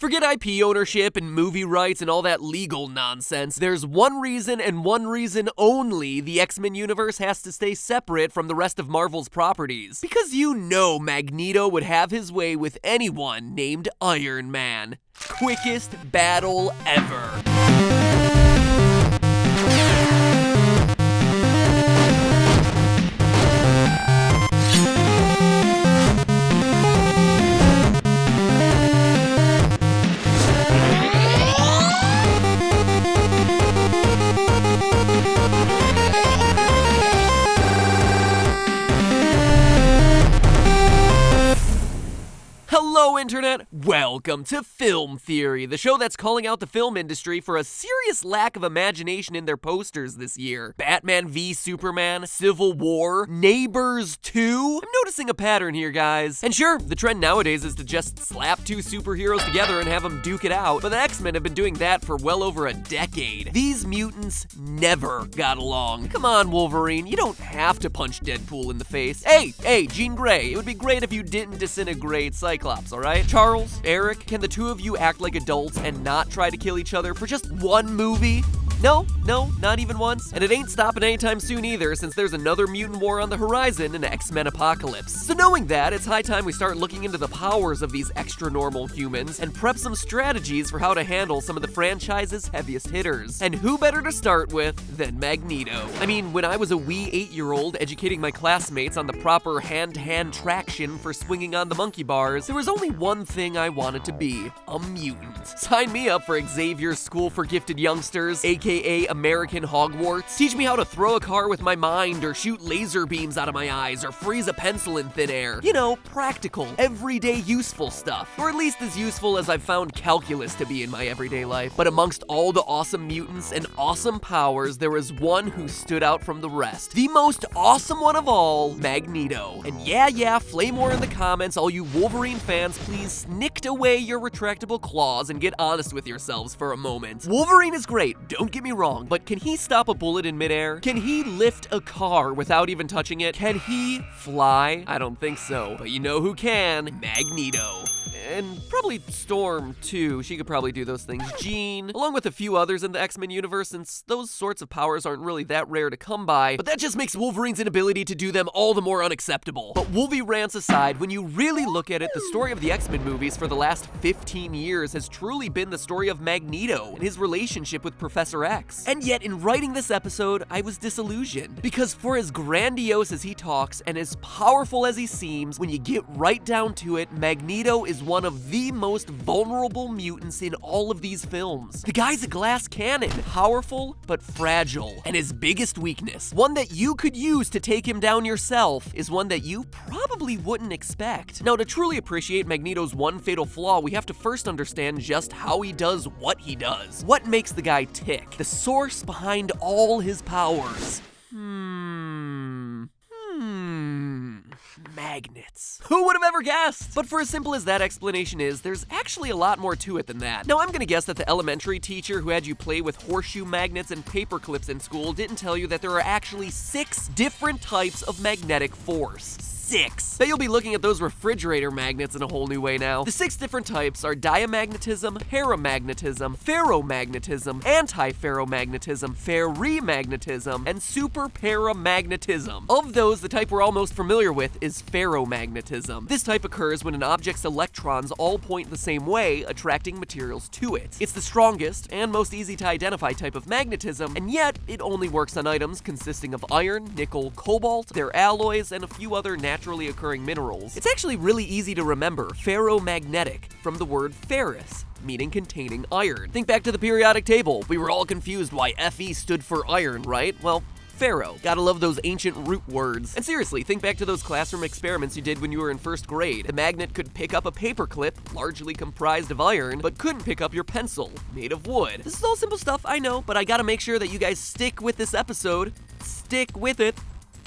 Forget IP ownership and movie rights and all that legal nonsense. There's one reason and one reason only the X-Men universe has to stay separate from the rest of Marvel's properties. Because you know Magneto would have his way with anyone named Iron Man. Quickest battle ever. Hello, Internet! Welcome to Film Theory, the show that's calling out the film industry for a serious lack of imagination in their posters this year. Batman v Superman, Civil War, Neighbors 2? I'm noticing a pattern here, guys. And sure, the trend nowadays is to just slap two superheroes together and have them duke it out, but the X-Men have been doing that for well over a decade. These mutants never got along. Come on, Wolverine, you don't have to punch Deadpool in the face. Hey, Jean Grey, it would be great if you didn't disintegrate Cyclops, alright? Charles, Eric, can the two of you act like adults and not try to kill each other for just one movie? No, not even once. And it ain't stopping anytime soon either, since there's another mutant war on the horizon in X-Men Apocalypse. So knowing that, it's high time we start looking into the powers of these extra-normal humans and prep some strategies for how to handle some of the franchise's heaviest hitters. And who better to start with than Magneto? I mean, when I was a wee 8-year-old educating my classmates on the proper hand-to-hand traction for swinging on the monkey bars, there was only one thing I wanted to be: a mutant. Sign me up for Xavier's School for Gifted Youngsters, aka American Hogwarts. Teach me how to throw a car with my mind, or shoot laser beams out of my eyes, or freeze a pencil in thin air. You know, practical, everyday useful stuff. Or at least as useful as I've found calculus to be in my everyday life. But amongst all the awesome mutants and awesome powers, there was one who stood out from the rest. The most awesome one of all, Magneto. And yeah, flame war in the comments, all you Wolverine fans. Please snicked away your retractable claws and get honest with yourselves for a moment. Wolverine is great, don't get me wrong, but can he stop a bullet in midair? Can he lift a car without even touching it? Can he fly? I don't think so. But you know who can? Magneto. And probably Storm, too. She could probably do those things. Jean, along with a few others in the X-Men universe, since those sorts of powers aren't really that rare to come by, but that just makes Wolverine's inability to do them all the more unacceptable. But Wolvie rants aside, when you really look at it, the story of the X-Men movies for the last 15 years has truly been the story of Magneto and his relationship with Professor X. And yet, in writing this episode, I was disillusioned. Because for as grandiose as he talks and as powerful as he seems, when you get right down to it, Magneto is one of the most vulnerable mutants in all of these films. The guy's a glass cannon, powerful but fragile. And his biggest weakness, one that you could use to take him down yourself, is one that you probably wouldn't expect. Now, to truly appreciate Magneto's one fatal flaw, we have to first understand just how he does what he does. What makes the guy tick? The source behind all his powers. Magnets. Who would have ever guessed? But for as simple as that explanation is, there's actually a lot more to it than that. Now, I'm gonna guess that the elementary teacher who had you play with horseshoe magnets and paper clips in school didn't tell you that there are actually 6 different types of magnetic force. 6. Bet you'll be looking at those refrigerator magnets in a whole new way now. The 6 different types are diamagnetism, paramagnetism, ferromagnetism, anti-ferromagnetism, ferrimagnetism, and superparamagnetism. Of those, the type we're all most familiar with is ferromagnetism. This type occurs when an object's electrons all point the same way, attracting materials to it. It's the strongest and most easy to identify type of magnetism, and yet it only works on items consisting of iron, nickel, cobalt, their alloys, and a few other naturally occurring minerals. It's actually really easy to remember ferromagnetic from the word ferrous, meaning containing iron. Think back to the periodic table. We were all confused why Fe stood for iron, right? Well, Pharaoh. Gotta love those ancient root words. And seriously, think back to those classroom experiments you did when you were in first grade. The magnet could pick up a paperclip, largely comprised of iron, but couldn't pick up your pencil, made of wood. This is all simple stuff, I know, but I gotta make sure that you guys stick with this episode. Stick with it.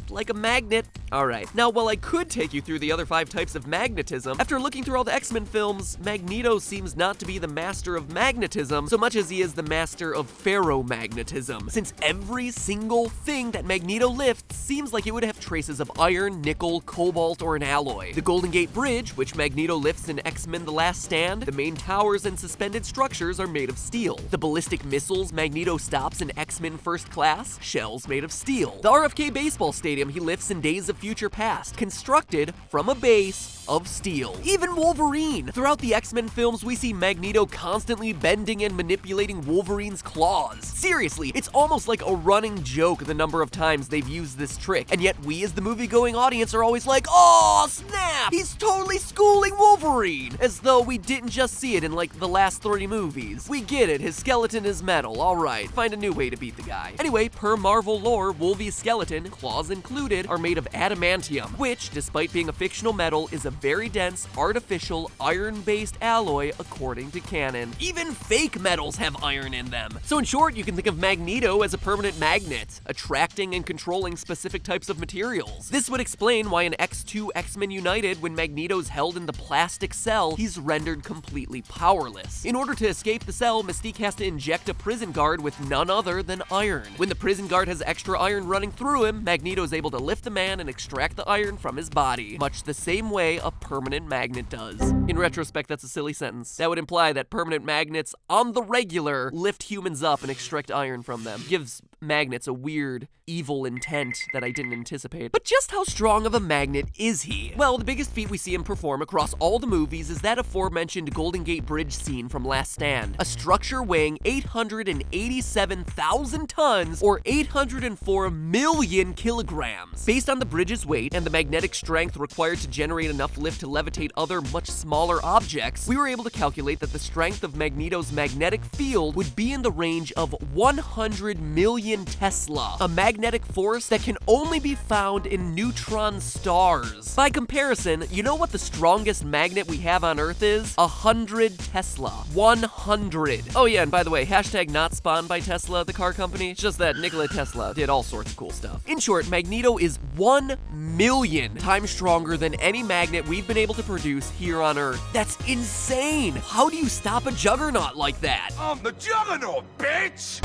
Like a magnet. Alright, now while I could take you through the other 5 types of magnetism, after looking through all the X-Men films, Magneto seems not to be the master of magnetism so much as he is the master of ferromagnetism, since every single thing that Magneto lifts seems like it would have traces of iron, nickel, cobalt, or an alloy. The Golden Gate Bridge, which Magneto lifts in X-Men The Last Stand, the main towers and suspended structures are made of steel. The ballistic missiles Magneto stops in X-Men First Class, shells made of steel. The RFK baseball stadium he lifts in Days of Future Past, constructed from a base of steel. Even Wolverine! Throughout the X-Men films, we see Magneto constantly bending and manipulating Wolverine's claws. Seriously, it's almost like a running joke the number of times they've used this trick, and yet we as the movie-going audience are always like, "Oh, snap! He's totally schooling Wolverine!" As though we didn't just see it in like the last 30 movies. We get it, his skeleton is metal, alright, find a new way to beat the guy. Anyway, per Marvel lore, Wolvie's skeleton, claws included, are made of adamantium, which, despite being a fictional metal, is a very dense, artificial, iron-based alloy according to canon. Even fake metals have iron in them. So in short, you can think of Magneto as a permanent magnet, attracting and controlling specific types of materials. This would explain why in X2 X-Men United, when Magneto's held in the plastic cell, he's rendered completely powerless. In order to escape the cell, Mystique has to inject a prison guard with none other than iron. When the prison guard has extra iron running through him, Magneto is able to lift the man and extract the iron from his body, much the same way a permanent magnet does. In retrospect, that's a silly sentence. That would imply that permanent magnets on the regular lift humans up and extract iron from them. Gives magnets a weird, evil intent that I didn't anticipate. But just how strong of a magnet is he? Well, the biggest feat we see him perform across all the movies is that aforementioned Golden Gate Bridge scene from Last Stand. A structure weighing 887,000 tons or 804 million kilograms. Based on the bridge's weight and the magnetic strength required to generate enough lift to levitate other much smaller objects, we were able to calculate that the strength of Magneto's magnetic field would be in the range of 100 million Tesla, a magnetic force that can only be found in neutron stars. By comparison, you know what the strongest magnet we have on Earth is? 100 Tesla. 100. Oh yeah, and by the way, hashtag not spawned by Tesla, the car company. It's just that Nikola Tesla did all sorts of cool stuff. In short, Magneto is 1 million times stronger than any magnet we've been able to produce here on Earth. That's insane! How do you stop a juggernaut like that? I'm the Juggernaut, bitch!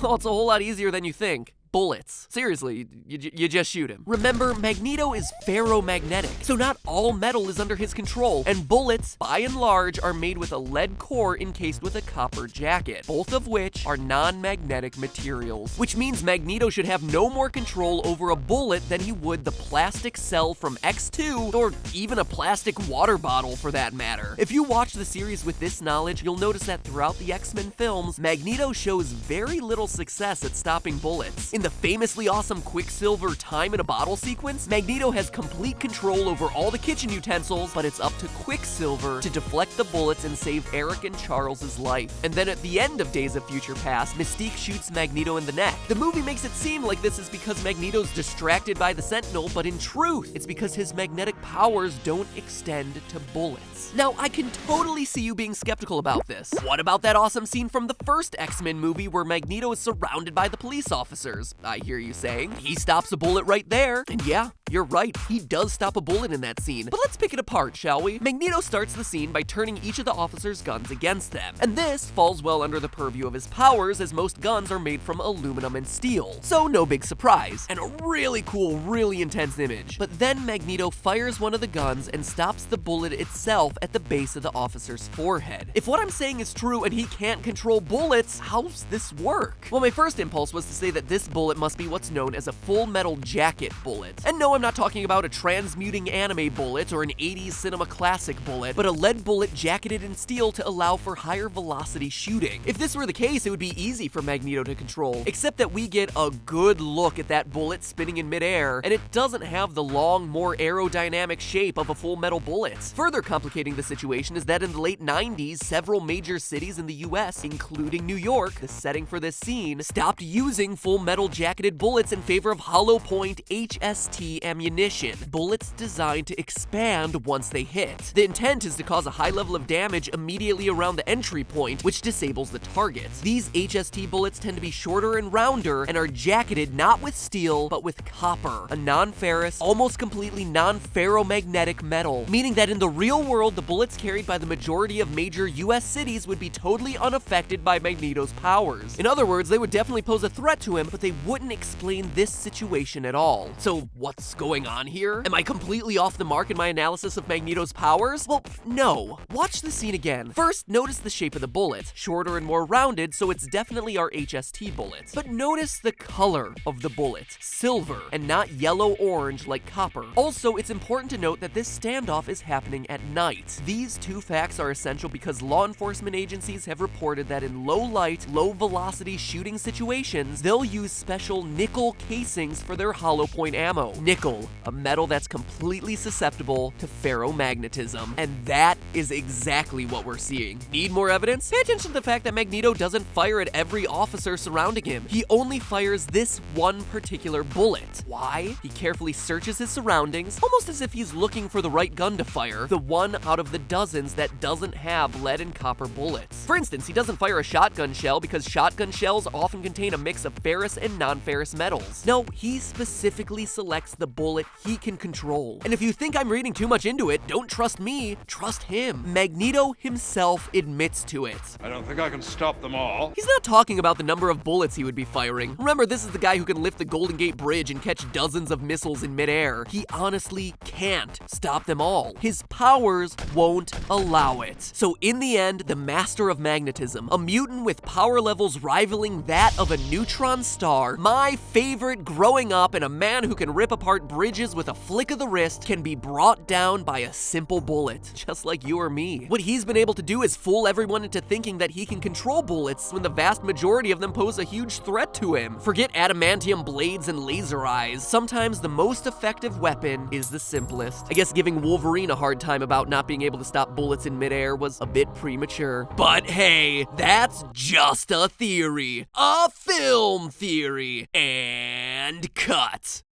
Well, it's a whole lot easier than you think. Bullets. Seriously, you just shoot him. Remember, Magneto is ferromagnetic, so not all metal is under his control, and bullets, by and large, are made with a lead core encased with a copper jacket, both of which are non-magnetic materials, which means Magneto should have no more control over a bullet than he would the plastic cell from X2, or even a plastic water bottle for that matter. If you watch the series with this knowledge, you'll notice that throughout the X-Men films, Magneto shows very little success at stopping bullets. In the famously awesome Quicksilver time in a bottle sequence, Magneto has complete control over all the kitchen utensils, but it's up to Quicksilver to deflect the bullets and save Eric and Charles's life. And then at the end of Days of Future Past, Mystique shoots Magneto in the neck. The movie makes it seem like this is because Magneto's distracted by the Sentinel, but in truth, it's because his magnetic powers don't extend to bullets. Now, I can totally see you being skeptical about this. What about that awesome scene from the first X-Men movie where Magneto is surrounded by the police officers? I hear you saying. He stops a bullet right there. And yeah, you're right, he does stop a bullet in that scene. But let's pick it apart, shall we? Magneto starts the scene by turning each of the officers' guns against them. And this falls well under the purview of his powers, as most guns are made from aluminum and steel. So no big surprise. And a really cool, really intense image. But then Magneto fires one of the guns and stops the bullet itself at the base of the officer's forehead. If what I'm saying is true and he can't control bullets, how's this work? Well, my first impulse was to say that this bullet must be what's known as a Full Metal Jacket bullet. And no, I'm not talking about a transmuting anime bullet or an 80s cinema classic bullet, but a lead bullet jacketed in steel to allow for higher velocity shooting. If this were the case, it would be easy for Magneto to control, except that we get a good look at that bullet spinning in midair, and it doesn't have the long, more aerodynamic shape of a full metal bullet. Further complicating the situation is that in the late 90s, several major cities in the US, including New York, the setting for this scene, stopped using Full Metal jacketed bullets in favor of hollow point HST ammunition, bullets designed to expand once they hit. The intent is to cause a high level of damage immediately around the entry point, which disables the target. These HST bullets tend to be shorter and rounder and are jacketed not with steel, but with copper, a non-ferrous, almost completely non-ferromagnetic metal, meaning that in the real world, the bullets carried by the majority of major US cities would be totally unaffected by Magneto's powers. In other words, they would definitely pose a threat to him, but they wouldn't explain this situation at all. So what's going on here? Am I completely off the mark in my analysis of Magneto's powers? Well, no. Watch the scene again. First, notice the shape of the bullet. Shorter and more rounded, so it's definitely our HST bullet. But notice the color of the bullet. Silver, and not yellow-orange like copper. Also, it's important to note that this standoff is happening at night. These two facts are essential because law enforcement agencies have reported that in low-light, low-velocity shooting situations, they'll use special nickel casings for their hollow point ammo. Nickel, a metal that's completely susceptible to ferromagnetism. And that is exactly what we're seeing. Need more evidence? Pay attention to the fact that Magneto doesn't fire at every officer surrounding him. He only fires this one particular bullet. Why? He carefully searches his surroundings, almost as if he's looking for the right gun to fire, the one out of the dozens that doesn't have lead and copper bullets. For instance, he doesn't fire a shotgun shell because shotgun shells often contain a mix of ferrous and non-ferrous metals. No, he specifically selects the bullet he can control. And if you think I'm reading too much into it, don't trust me, trust him. Magneto himself admits to it. I don't think I can stop them all. He's not talking about the number of bullets he would be firing. Remember, this is the guy who can lift the Golden Gate Bridge and catch dozens of missiles in midair. He honestly can't stop them all. His powers won't allow it. So in the end, the master of magnetism, a mutant with power levels rivaling that of a neutron star, my favorite growing up, and a man who can rip apart bridges with a flick of the wrist, can be brought down by a simple bullet, just like you or me. What he's been able to do is fool everyone into thinking that he can control bullets when the vast majority of them pose a huge threat to him. Forget adamantium blades and laser eyes. Sometimes the most effective weapon is the simplest. I guess giving Wolverine a hard time about not being able to stop bullets in midair was a bit premature. But hey, that's just a theory. A film theory. And cut.